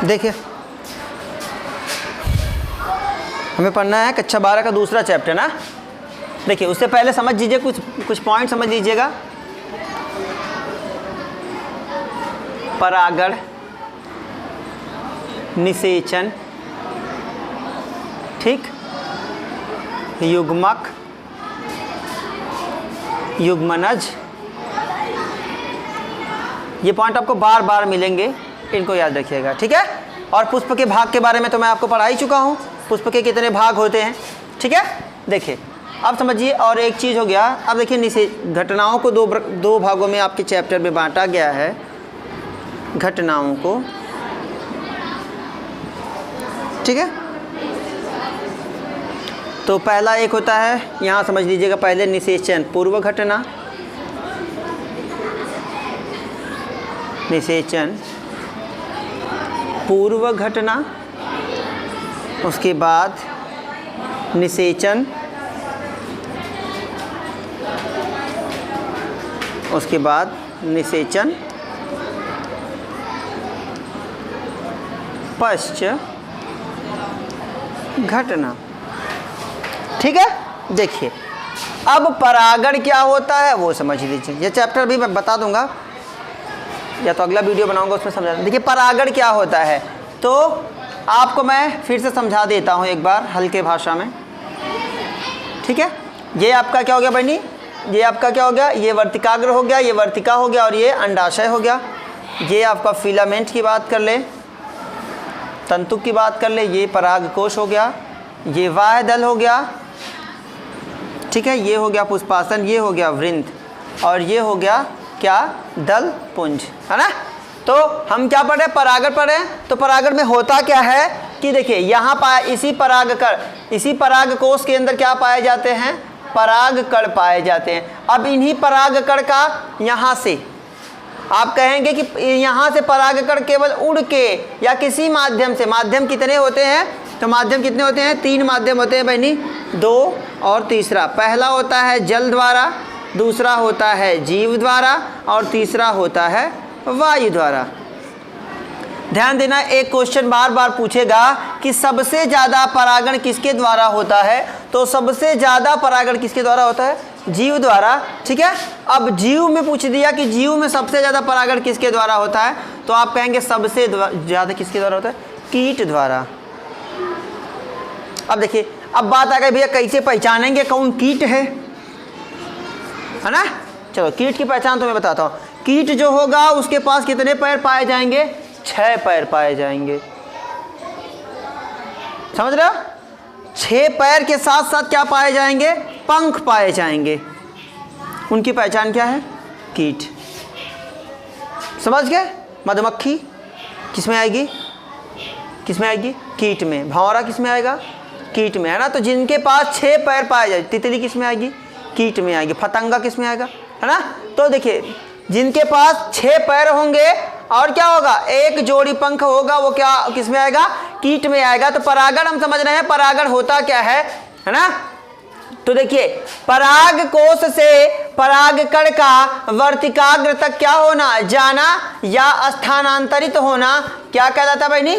देखिए हमें पढ़ना है कक्षा 12 का दूसरा चैप्टर ना। देखिए उससे पहले समझ लीजिए, कुछ पॉइंट समझ लीजिएगा। परागण, निषेचन, ठीक, युग्मक, युग्मनज, ये पॉइंट आपको बार बार मिलेंगे, इनको याद रखिएगा, ठीक है। और पुष्प के भाग के बारे में तो मैं आपको पढ़ा ही चुका हूँ, पुष्प के कितने भाग होते हैं, ठीक है। देखिए अब समझिए, और एक चीज़ हो गया। अब देखिए घटनाओं को दो भागों में आपके चैप्टर में बांटा गया है। घटनाओं को, ठीक है। तो पहला एक होता है, यहाँ समझ लीजिएगा पहले निषेचन, पूर्व घटना, निषेचन पूर्व घटना, उसके बाद निषेचन, उसके बाद निषेचन पश्चात घटना, ठीक है। देखिए अब परागण क्या होता है वो समझ लीजिए, ये चैप्टर भी मैं बता दूंगा या तो अगला वीडियो बनाऊंगा उसमें समझा। देखिए परागण क्या होता है तो आपको मैं फिर से समझा देता हूँ एक बार हल्के भाषा में, ठीक है। ये आपका क्या हो गया बहनी, ये आपका क्या हो गया, ये वर्तिकाग्र हो गया, ये वर्तिका हो गया और ये अंडाशय हो गया। ये आपका फिलामेंट की बात कर ले, तंतु की बात कर ले, ये परागकोश हो गया, ये वाहदल हो गया, ठीक है। ये हो गया पुष्पासन, ये हो गया वृंत और ये हो गया क्या, दल पुंज, है ना। तो हम क्या पढ़ रहे हैं, परागण पढ़ रहे हैं। तो परागण में होता क्या है कि देखिए यहाँ पाया, इसी परागकण, इसी परागकोश के अंदर क्या पाए जाते हैं, परागकण पाए जाते हैं। अब इन्हीं परागकण का यहाँ से आप कहेंगे कि यहाँ से परागकण केवल उड़ के या किसी माध्यम से, माध्यम कितने होते हैं, तो माध्यम कितने होते हैं, 3 माध्यम होते हैं बहनी, 2 और तीसरा। पहला होता है जल द्वारा, दूसरा होता है जीव द्वारा और तीसरा होता है वायु द्वारा। ध्यान देना, एक क्वेश्चन बार बार पूछेगा कि सबसे ज़्यादा परागण किसके द्वारा होता है, तो सबसे ज़्यादा परागण किसके द्वारा होता है, जीव द्वारा, ठीक है। अब जीव में पूछ दिया कि जीव में सबसे ज़्यादा परागण किसके द्वारा होता है, तो आप कहेंगे सबसे ज़्यादा किसके द्वारा होता है, कीट द्वारा। अब देखिए अब बात आ गई भैया कैसे पहचानेंगे कौन कीट है ना। चलो कीट की पहचान तो मैं बताता हूँ। कीट जो होगा उसके पास कितने पैर पाए जाएंगे, 6 पैर पाए जाएंगे, समझ रहे हो। 6 पैर के साथ साथ क्या पाए जाएंगे, पंख पाए जाएंगे। उनकी पहचान क्या है, कीट, समझ गए। मधुमक्खी किस में आएगी, किस में आएगी, कीट में। भंवरा किस में आएगा, कीट में, है ना। तो जिनके पास 6 पैर पाए जाए, तितली किस में आएगी, कीट में आएगी। पतंगा किस में आएगा, है ना। तो देखिए जिनके पास 6 पैर होंगे और क्या होगा, एक जोड़ी पंख होगा, वो क्या किस में आएगा, कीट में आएगा। तो परागण हम समझ रहे हैं, परागण होता क्या है ना। तो देखिए पराग कोश से परागकण का वर्तिकाग्र तक क्या होना, जाना या स्थानांतरित होना क्या कहलाता है बहनी,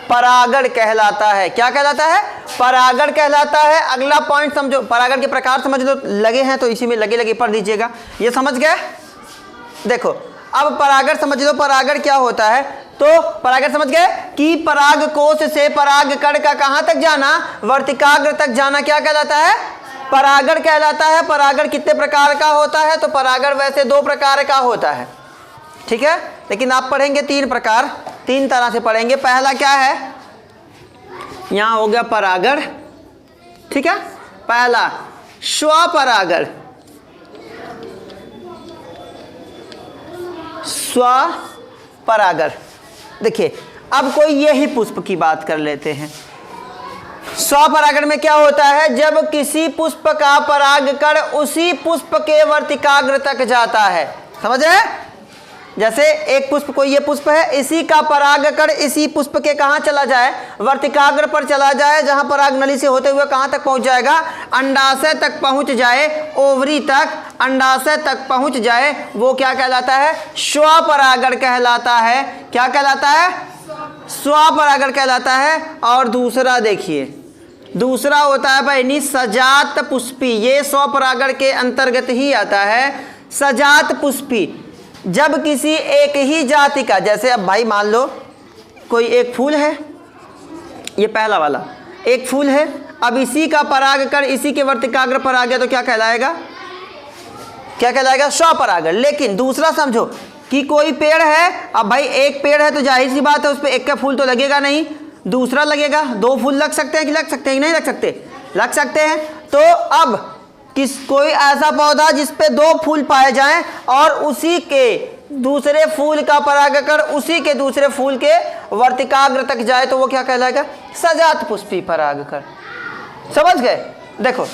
परागण कहलाता है। क्या कहलाता है, परागण कहलाता है। अगला पॉइंट समझो, परागण के प्रकार समझ लो, लगे हैं तो इसी में लगे लगे पढ़ दीजिएगा, ये समझ गए। देखो अब परागण समझ लो, परागण क्या होता है, तो परागण समझ गए कि पराग कोश से परागकण का कहां तक जाना, वर्तिकाग्र तक जाना क्या कहलाता है, परागण कहलाता है। परागण कितने प्रकार का होता है, तो परागण वैसे 2 प्रकार का होता है, ठीक है। लेकिन आप पढ़ेंगे 3 प्रकार, 3 तरह से पढ़ेंगे। पहला क्या है, यहां हो गया परागण, ठीक है। पहला स्वपरागण, स्वपरागण। देखिए अब कोई यही पुष्प की बात कर लेते हैं। स्वपरागण में क्या होता है, जब किसी पुष्प का परागकण उसी पुष्प के वर्तिकाग्र तक जाता है, समझ रहे हैं। जैसे एक पुष्प, कोई ये पुष्प है, इसी का परागकण इसी पुष्प के कहाँ चला जाए, वर्तिकाग्र पर चला जाए, जहाँ पराग नली से होते हुए कहाँ तक पहुँच जाएगा, अंडाशय तक पहुँच जाए, ओवरी तक, अंडाशय तक पहुँच जाए, वो क्या कहलाता है, स्वपरागण कहलाता है। क्या कहलाता है, स्वपरागण कहलाता है। और दूसरा देखिए, दूसरा होता है भाई सजात पुष्पी। ये स्वपरागण के अंतर्गत ही आता है। सजात पुष्पी, जब किसी एक ही जाति का, जैसे अब भाई मान लो कोई एक फूल है, ये पहला वाला एक फूल है, अब इसी का परागकण इसी के वर्तिकाग्र पर आ गया तो क्या कहलाएगा? क्या कहलाएगा? स्वपरागण। लेकिन दूसरा समझो कि कोई पेड़ है, अब भाई एक पेड़ है तो जाहिर सी बात है उस पर एक का फूल तो लगेगा नहीं, दूसरा लगेगा। दो फूल लग सकते हैं कि लग सकते हैं कि नहीं लग सकते? लग सकते हैं। तो अब कोई ऐसा पौधा जिस पे दो फूल पाए जाएं और उसी के दूसरे फूल का परागकण उसी के दूसरे फूल के वर्तिकाग्र तक जाए तो वो क्या कहलाएगा? सजात पुष्पी परागकण। समझ गए? देखो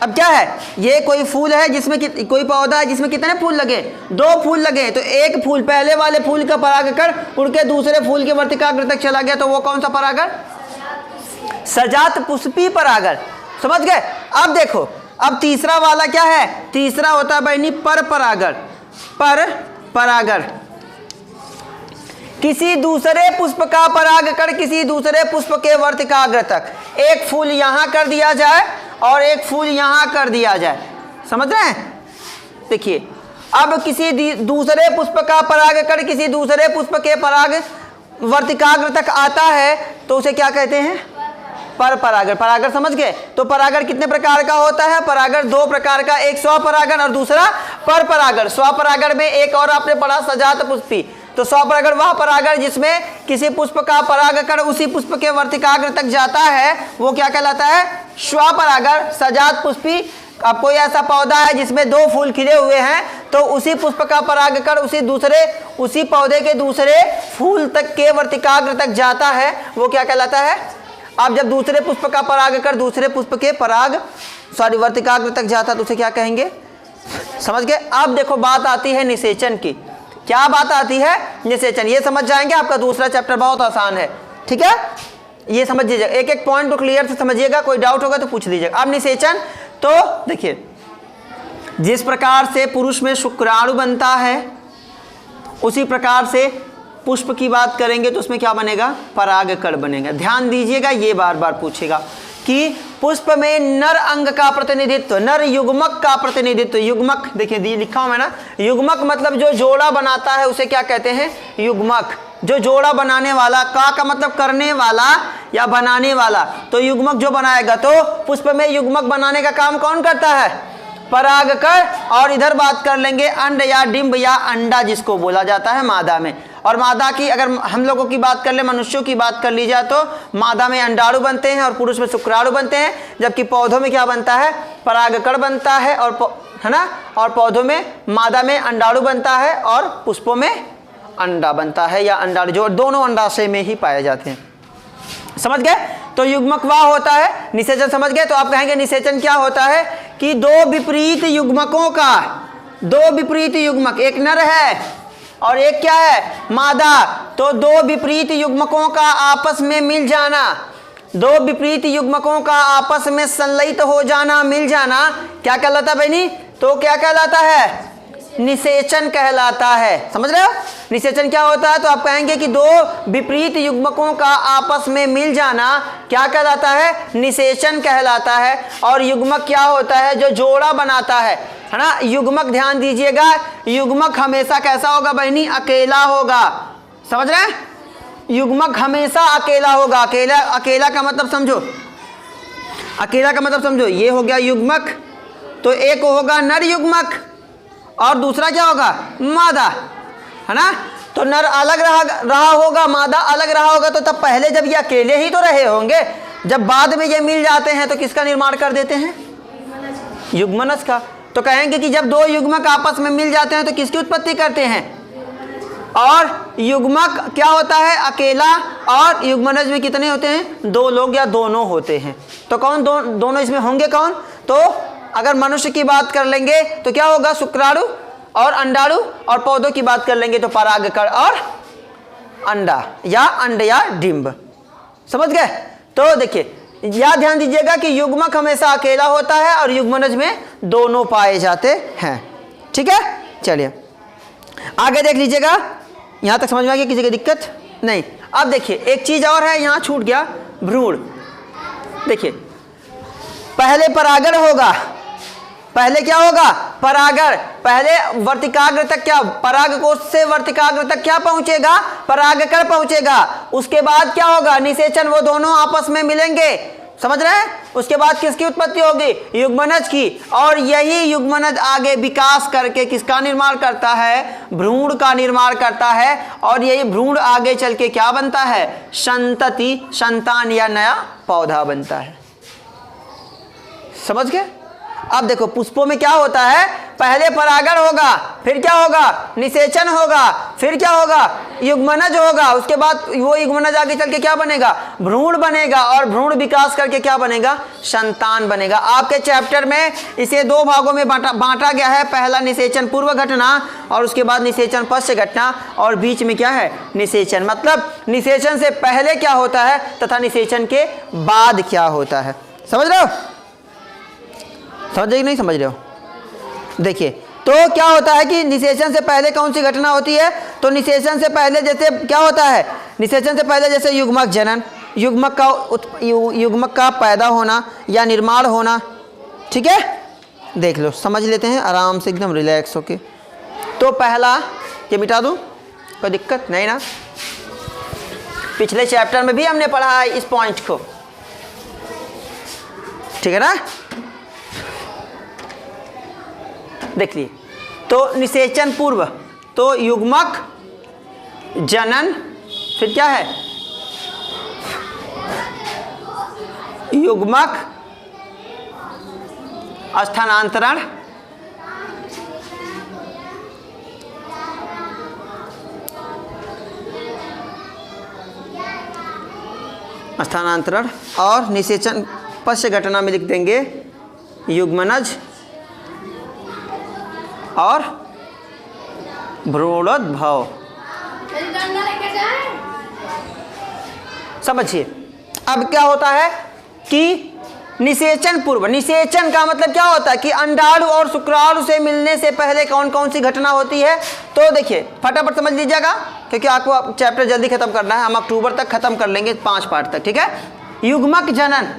अब क्या है, ये कोई फूल है जिसमें कोई पौधा है जिसमें कितने फूल लगे? दो फूल लगे। तो एक फूल, पहले वाले फूल का परागकण उनके दूसरे फूल के वर्तिकाग्र तक चला गया तो वो कौन सा परागण? सजात पुष्पी परागण। समझ गए? अब देखो, अब तीसरा वाला क्या है? तीसरा होता है भाई पर परागण। पर परागण, किसी दूसरे पुष्प का परागकण किसी दूसरे पुष्प के वर्तिकाग्र तक। एक फूल यहां कर दिया जाए और एक फूल यहां कर दिया जाए। समझ रहे हैं? देखिए, अब किसी दूसरे पुष्प का परागकण किसी दूसरे पुष्प के पराग वर्तिकाग्र तक आता है तो उसे क्या कहते हैं? पर परागण। परागण समझ गए? तो परागण कितने प्रकार का होता है? परागण दो प्रकार का, एक स्वपरागण और दूसरा पर परागण। स्वपरागण में एक और आपने पढ़ा सजात पुष्पी। तो स्वपरागण वह परागण जिसमें किसी पुष्प का परागकण उसी पुष्प के वर्तिकाग्र तक जाता है वो क्या कहलाता है? स्वपरागण। सजात पुष्पी, अब कोई ऐसा पौधा है जिसमें दो फूल खिले हुए हैं तो उसी पुष्प का परागकण उसी पौधे के दूसरे फूल तक के वर्तिकाग्र तक जाता है वो क्या कहलाता है? अब जब दूसरे पुष्प का परागकण दूसरे पुष्प के वर्तिकाग्र तक जाता तो उसे क्या कहेंगे? समझ गए? अब देखो बात आती है निषेचन की। क्या बात आती है? निषेचन। ये समझ जाएंगे, आपका दूसरा चैप्टर बहुत आसान है। ठीक है, ये समझ लीजिएगा, एक एक पॉइंट को क्लियर से समझिएगा, कोई डाउट होगा तो पूछ लीजिएगा। अब निषेचन, तो देखिए जिस प्रकार से पुरुष में शुक्राणु बनता है उसी प्रकार से पुष्प की बात करेंगे तो उसमें क्या बनेगा? परागकण बनेगा। ध्यान दीजिएगा, ये बार बार पूछेगा कि पुष्प में नर अंग का प्रतिनिधित्व, नर युग्मक का प्रतिनिधित्व। युग्मक देखिए लिखा हुआ है ना, युग्मक मतलब जो जोड़ा बनाता है उसे क्या कहते हैं? युग्मक। जो जोड़ा बनाने वाला, का मतलब करने वाला या बनाने वाला, तो युग्मक जो बनाएगा। तो पुष्प में युग्मक बनाने का काम कौन करता है? परागकण। और इधर बात कर लेंगे अंड या डिंब या अंडा जिसको बोला जाता है मादा में। और मादा की अगर हम लोगों की बात कर ले, मनुष्यों की बात कर ली जाए तो मादा में अंडाणु बनते हैं और पुरुष में शुक्राणु बनते हैं। जबकि पौधों में क्या बनता है? परागकण बनता है, और है ना, और पौधों में मादा में अंडाणु बनता है और पुष्पों में अंडा बनता है या अंडाणु, जो दोनों अंडाशय में ही पाए जाते हैं। समझ गए? तो युग्मक वह होता है। निषेचन समझ गए? तो आप कहेंगे निषेचन क्या होता है कि दो विपरीत युग्मकों का, दो विपरीत युग्मक, एक नर है और एक क्या है? मादा। तो दो विपरीत युग्मकों का आपस में मिल जाना, दो विपरीत युग्मकों का आपस में संलयित हो जाना, मिल जाना, क्या कहलाता है बहनी? तो क्या कहलाता है? निषेचन कहलाता है। समझ रहे हो? निषेचन क्या होता है? तो आप कहेंगे कि दो विपरीत युग्मकों का आपस में मिल जाना क्या कहलाता है? निषेचन कहलाता है। और युग्मक क्या होता है? जो जोड़ा बनाता है ना। युग्मक ध्यान दीजिएगा, युग्मक हमेशा कैसा होगा बहनी? अकेला होगा। समझ रहे हैं? युग्मक हमेशा अकेला होगा। अकेला का मतलब समझो, अकेला का मतलब समझो, ये हो गया युग्मक, तो एक होगा नर युग्मक और दूसरा क्या होगा? मादा, है ना। तो नर अलग रहा होगा, मादा अलग रहा होगा, तो तब पहले जब ये अकेले ही तो रहे होंगे, जब बाद में ये मिल जाते हैं तो किसका निर्माण कर देते हैं? युग्मनज का। तो कहेंगे कि जब दो युग्मक आपस में मिल जाते हैं तो किसकी उत्पत्ति करते हैं? और युग्मक क्या होता है? अकेला। और युग्मनज में कितने होते हैं? दो लोग या दोनों होते हैं। तो कौन दोनों इसमें होंगे? कौन? तो अगर मनुष्य की बात कर लेंगे तो क्या होगा? शुक्राणु और अंडाणु। और पौधों की बात कर लेंगे तो परागकण और अंडा या अंड या डिंब। समझ गए? तो देखिए, या ध्यान दीजिएगा कि युग्मक हमेशा अकेला होता है और युग्मनज में दोनों पाए जाते हैं। ठीक है, चलिए आगे देख लीजिएगा। यहां तक समझ में आ गया? किसी की दिक्कत नहीं। अब देखिए एक चीज और है, यहां छूट गया, भ्रूण। देखिए पहले परागण होगा, पहले क्या होगा, परागण। पहले वर्तिकाग्र तक क्या, पराग कोश से वर्तिकाग्र तक क्या पहुंचेगा, परागकण पहुंचेगा। उसके बाद क्या होगा, निषेचन, वो दोनों आपस में मिलेंगे, समझ रहे हैं। उसके बाद किसकी उत्पत्ति होगी, युग्मनज की। और यही युग्मनज आगे विकास करके किसका निर्माण करता है, भ्रूण का निर्माण करता है। और यही भ्रूण आगे चल के क्या बनता है, संतति, संतान या नया पौधा बनता है। समझ गए। अब देखो पुष्पों में क्या होता है, पहले परागण होगा, फिर क्या होगा, निषेचन होगा, फिर क्या होगा, युग्मनज होगा। उसके बाद वो युग्मनज आगे चल के क्या बनेगा, भ्रूण बनेगा। और भ्रूण विकास करके क्या बनेगा, संतान बनेगा। आपके चैप्टर में इसे दो भागों में बांटा गया है। पहला निषेचन पूर्व घटना और उसके बाद निषेचन पश्च घटना, और बीच में क्या है, निषेचन। मतलब निषेचन से पहले क्या होता है तथा निषेचन के बाद क्या होता है। समझ रहे हो, समझ रहे नहीं समझ रहे हो। देखिए तो क्या होता है कि निषेचन से पहले कौन सी घटना होती है, तो निषेचन से पहले जैसे क्या होता है, निषेचन से पहले जैसे युग्मक जनन, युग्मक का पैदा होना या निर्माण होना। ठीक है, देख लो, समझ लेते हैं आराम से, एकदम रिलैक्स होके। तो पहला ये मिटा दूं, कोई दिक्कत नहीं ना, पिछले चैप्टर में भी हमने पढ़ा है इस पॉइंट को, ठीक है ना। देख लिए, तो निषेचन पूर्व तो युग्मक जनन, फिर क्या है, युग्मक स्थानांतरण, स्थानांतरण, और निषेचन पश्च घटना में लिख देंगे युग्मनज और भ्रूणोद्भव। समझिए अब क्या होता है कि निषेचन पूर्व, निषेचन का मतलब क्या होता है कि अंडाणु और शुक्राणु से मिलने से पहले कौन कौन सी घटना होती है। तो देखिए फटाफट समझ लीजिएगा, क्योंकि आपको चैप्टर जल्दी खत्म करना है, हम अक्टूबर तक खत्म कर लेंगे 5 पार्ट तक, ठीक है। युग्मक जनन,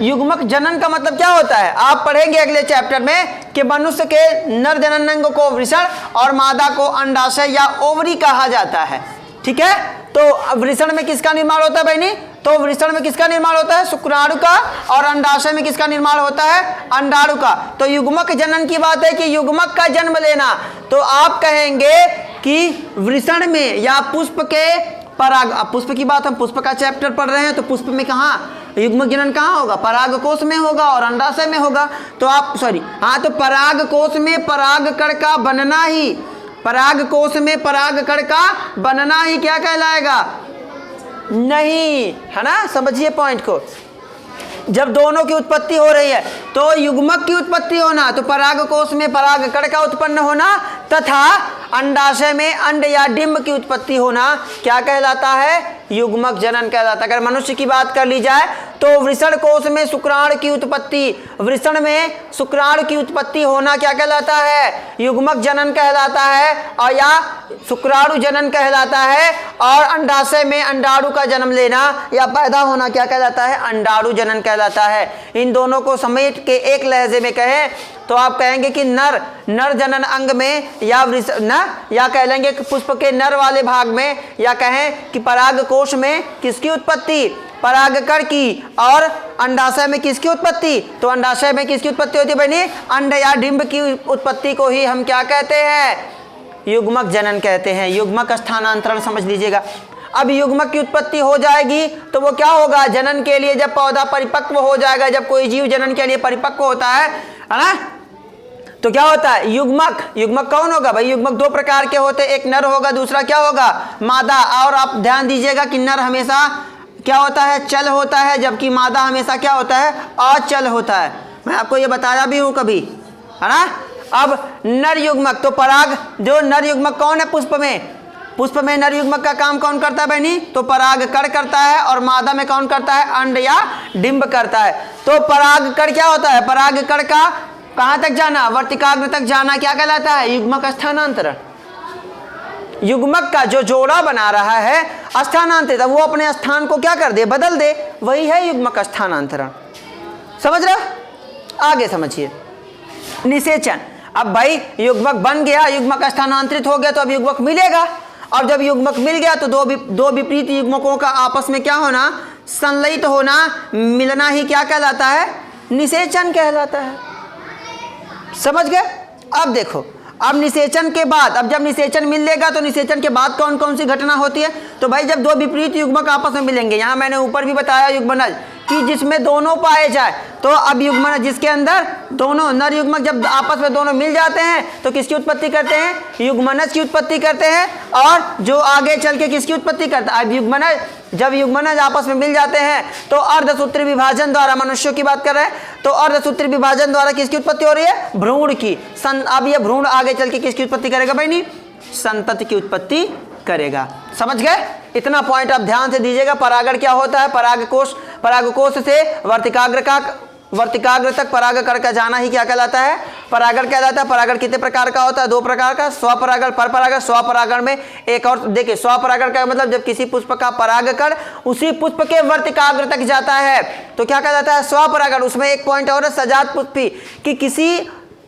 युग्मक जनन का मतलब क्या होता है, आप पढ़ेंगे अगले चैप्टर में कि मनुष्य के नर जननांग को वृषण और मादा को अंडाशय या ओवरी कहा जाता है, ठीक है। तो वृषण में किसका निर्माण होता है बहनी, तो वृषण में किसका निर्माण होता है, शुक्राणु का, और अंडाशय में किसका निर्माण होता है, अंडाणु का। तो युग्मक जनन की बात है कि युग्मक का जन्म लेना। तो आप कहेंगे कि वृषण में या पुष्प के पराग, पुष्प की बात, हम पुष्प का चैप्टर पढ़ रहे हैं, तो पुष्प में कहाँ युग्मक जनन कहाँ होगा, पराग कोश में होगा और अंडाशय में होगा। तो आप हाँ, तो पराग कोश में परागकण का बनना ही, पराग कोश में परागकण का बनना ही क्या कहलाएगा, नहीं, है ना। समझिए पॉइंट को, जब दोनों की उत्पत्ति हो रही है तो युग्मक की उत्पत्ति होना, तो पराग कोश में परागकण का उत्पन्न होना तथा अंडाशय में अंड या डिंब की उत्पत्ति होना क्या कहलाता है, युग्मक जनन कहलाता है। अगर मनुष्य की बात कर ली जाए तो वृषण कोश में शुक्राणु की उत्पत्ति, वृषण में शुक्राणु की उत्पत्ति होना क्या कहलाता है, युग्मक जनन कहलाता है, और या शुक्राणु जनन कहलाता है। और अंडाशय में अंडाणु का जन्म लेना या पैदा होना क्या कहलाता है, अंडाणु जनन कहलाता है। इन दोनों को समेट के एक लहजे में कहें तो आप कहेंगे कि नर जनन अंग में या कह लेंगे कि पुष्प के नर वाले भाग में, या कहें कि पराग कोश में किसकी उत्पत्ति, परागकण की, और अंडाशय में किसकी उत्पत्ति, तो अंडाशय में किसकी उत्पत्ति होती है बहनी, अंड या डिंब की उत्पत्ति को ही हम क्या कहते हैं, युग्मक जनन कहते हैं, युग्मक स्थानांतरण समझ लीजिएगा। अब युग्मक की उत्पत्ति हो जाएगी तो वो क्या होगा, जनन के लिए जब पौधा परिपक्व हो जाएगा, जब कोई जीव जनन के लिए परिपक्व होता है ना, तो क्या होता है, युग्मक कौन होगा भाई, युग्मक 2 प्रकार के होते हैं, एक नर होगा, दूसरा क्या होगा, मादा। और आप ध्यान दीजिएगा कि नर हमेशा क्या होता है, चल होता है, जबकि मादा हमेशा क्या होता है, अचल होता है। मैं आपको ये बताया भी हूं कभी, है ना। अब नर युग्मक, तो पराग, जो नर युग्मक कौन है पुष्प में नर युग्मक का काम कौन करता है बहनी, तो परागकण करता है, और मादा में कौन करता है, अंड या डिंब करता है। तो परागकण क्या होता है, परागकण का कहां तक जाना, वर्तिकाग्र तक जाना क्या कहलाता है, युग्मक स्थानांतरण। युग्मक का जो जोड़ा बना रहा है स्थानांतरित, वो अपने स्थान को क्या कर दे, बदल दे, वही है युग्मक स्थानांतरण। समझ रहे? आगे समझिए निषेचन। अब भाई युग्मक बन गया, युग्मक स्थानांतरित हो गया, तो अब युग्मक मिलेगा। और जब युग्मक मिल गया तो दो विपरीत युग्मकों का आपस में क्या होना, संलयित होना, मिलना ही क्या कहलाता है, निषेचन कहलाता है। समझ गए? अब देखो, अब निषेचन के बाद, अब जब निषेचन मिल लेगा तो निषेचन के बाद कौन कौन सी घटना होती है, तो भाई जब दो विपरीत युग्मक आपस में मिलेंगे, यहाँ मैंने ऊपर भी बताया युग्मनज कि जिसमें दोनों पाए जाए, तो अब युग्मनज जिसके अंदर दोनों नर युग्मक जब आपस में दोनों मिल जाते हैं तो किसकी उत्पत्ति करते हैं, युग्मनज की उत्पत्ति करते हैं। और जो आगे चल के किसकी उत्पत्ति करता है, अब युग्मनज, जब युग्मनज आपस में मिल जाते हैं तो अर्धसूत्री विभाजन द्वारा, मनुष्यों की बात कर रहे हैं, तो अर्धसूत्री विभाजन द्वारा किसकी उत्पत्ति हो रही है, भ्रूण की। अब ये भ्रूण आगे चल के किसकी उत्पत्ति करेगा भाई, नहीं, संतति की उत्पत्ति करेगा। समझ गए? इतना पॉइंट आप ध्यान से दीजिएगा। परागण क्या होता है, परागकोश से वर्तिकाग्र तक परागकण का जाना ही क्या कहलाता है, परागण कहलाता है। परागण कितने प्रकार का होता है, दो प्रकार का, स्वपरागण, परपरागण। स्वपरागण में एक और देखिए, स्वपरागण का मतलब जब किसी पुष्प का परागकण उसी पुष्प के वर्तिकाग्र तक जाता है तो क्या कहलाता है, स्वपरागण। उसमें एक पॉइंट और है, सजात पुष्पी, कि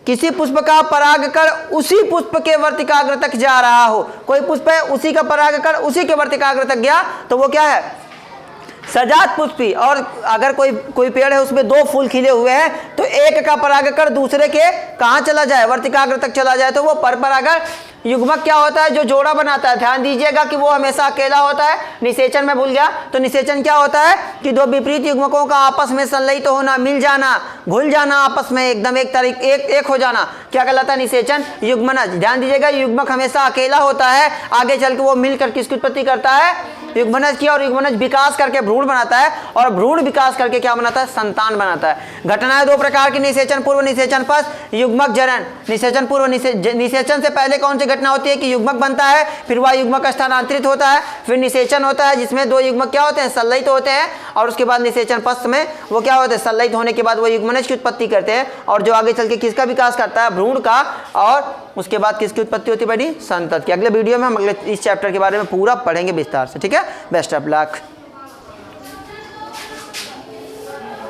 किसी पुष्प का परागकण उसी पुष्प के वर्तिकाग्र तक जा रहा हो। कोई पुष्प है, उसी का परागकण उसी के वर्तिकाग्र तक गया तो वो क्या है, सजात पुष्पी। और अगर कोई पेड़ है उसमें दो फूल खिले हुए हैं तो एक का परागकण दूसरे के कहाँ चला जाए, वर्तिकाग्र तक चला जाए, तो वो परपरागण। युग्मक क्या होता है, जो जोड़ा बनाता है। ध्यान दीजिएगा कि वो हमेशा अकेला होता है। निषेचन में भूल गया, तो निषेचन क्या होता है कि दो विपरीत युग्मकों का आपस में संलयित होना, मिल जाना, घुल जाना, आपस में एकदम एक हो जाना, क्या कहलाता है, निषेचन। युग्मनज, ध्यान दीजिएगा, युग्मक हमेशा अकेला होता है, आगे चल के वो मिलकर किसकी उत्पत्ति करता है, युग्मनज की। और युग्मनज विकास करके भ्रूण बनाता है, और भ्रूण विकास करके क्या बनाता है, संतान बनाता है। घटनाएं दो प्रकार की, निषेचन पूर्व, निषेचन पश्चात। युग्मक जनन, निषेचन पूर्व, निषेचन से पहले कौन सी घटना होती है कि युग्मक बनता है, फिर वह युग्मक स्थानांतरित होता है, फिर निषेचन होता है जिसमें दो युग्मक क्या होते हैं, संलयित होते हैं, और उसके बाद निषेचन पश्चात में वो क्या होते हैं, संलयित होने के बाद वो युग्मनज की उत्पत्ति करते हैं, और जो आगे चल के किसका विकास करता है, भ्रूण का, और उसके बाद किसकी उत्पत्ति होती है बेटी, संतति की। अगले वीडियो में हम अगले इस चैप्टर के बारे में पूरा पढ़ेंगे विस्तार से। ठीक है, बेस्ट ऑफ लक।